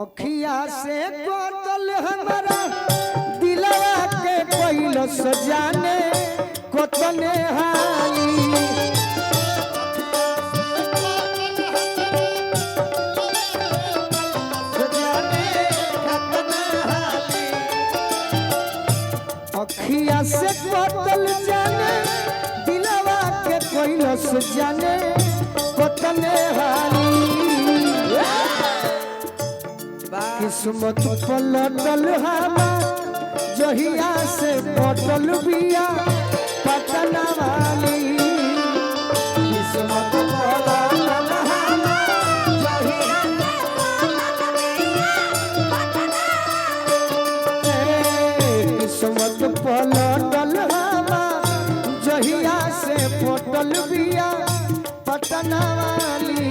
अखिया से कोतल हमारा दिलवा के कोइल सजाने कोतने हाली अखिया से कोतल जाने दिलवा के कोइल सजाने कोतने हाली किस्मत पलटल हवा जहिया से पटल बिया पटना वाली किस्मत पलटल हवा किस्मत पलटल हवा जहिया से पटल बिया पटना वाली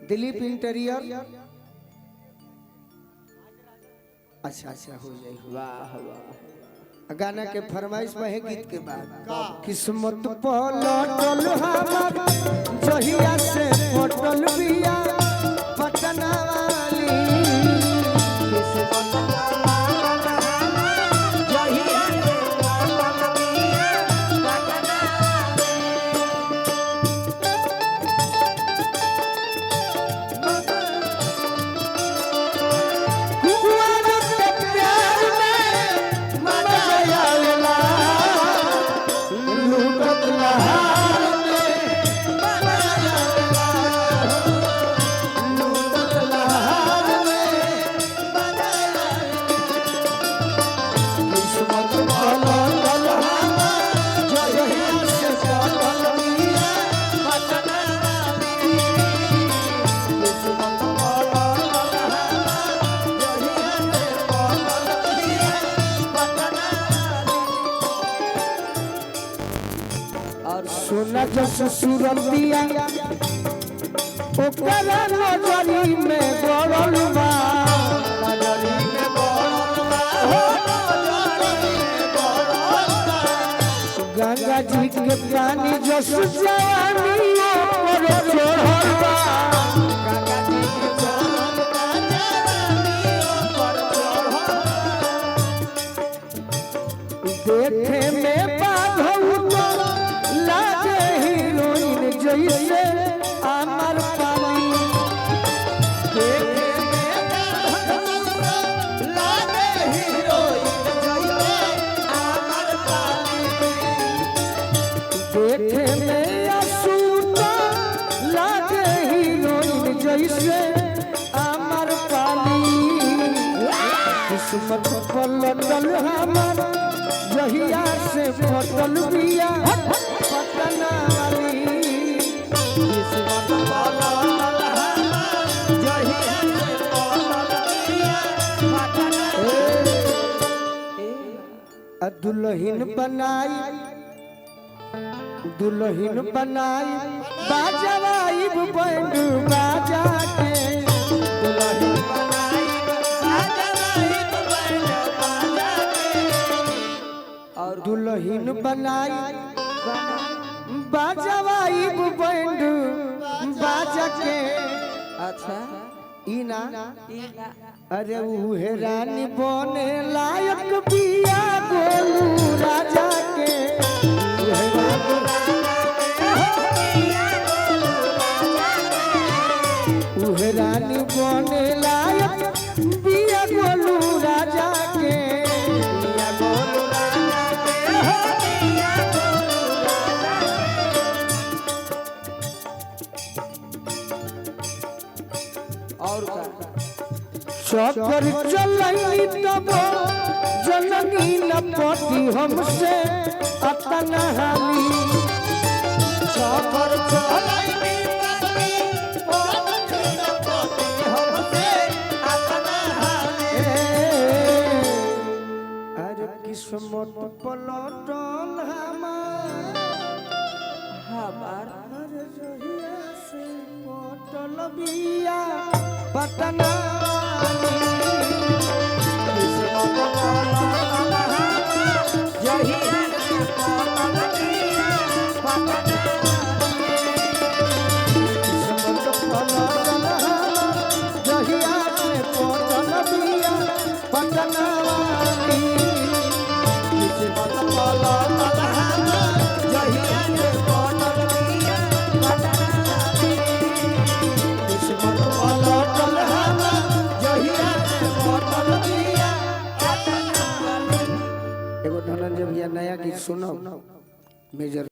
दिलीप इंटीरियर अच्छा हो जाए वाह वाह गाना के फरमाइश में है गीत के बाद किस्मत पलटल हमार जहिया से पटल बिया पटना वाली किस्मत सोना जस सुरल दिया ओकरा नजरी में गड़ल बा नजरी में गड़ल बा हो नजरी में गड़ल बा गंगा जी के पानी जस जवानी पर चढ़ल बा गंगा जी के चढ़ल बा जवानी पर चढ़ल देखे में बाधौ जैसे अमर पाली देखे में असूता लागे हीरोइन जैसे अमर पाली किस्मत पलटल हमार जहिया से पटल बिया पटना वाली दुल्हन बनाई बाजवाई बैंड बाजा के दुल्हन बनाई बाजवाई बैंड बाजा के और दुल्हन बनाई बाजवाई बैंड बाजा के अच्छा इना अरे उहे रानी बने लायक बिया गोलू राजा के उहे रानी बने लायक बिया गोलू राजा के बिया गोलू राजा के और चक्कर चलई तब जननी न पति हमसे अतना हाली चक्कर चलई अरे किस्मत पलटल हमार अरे जहिया से पटल बिया पटना पलटल हमार जहिया से पटल बिया पटनारी किस्मत पलटल हमार जहिया से पटल बिया पटनारी। एगो धनंजय भैया नया गीत सुनो मेजर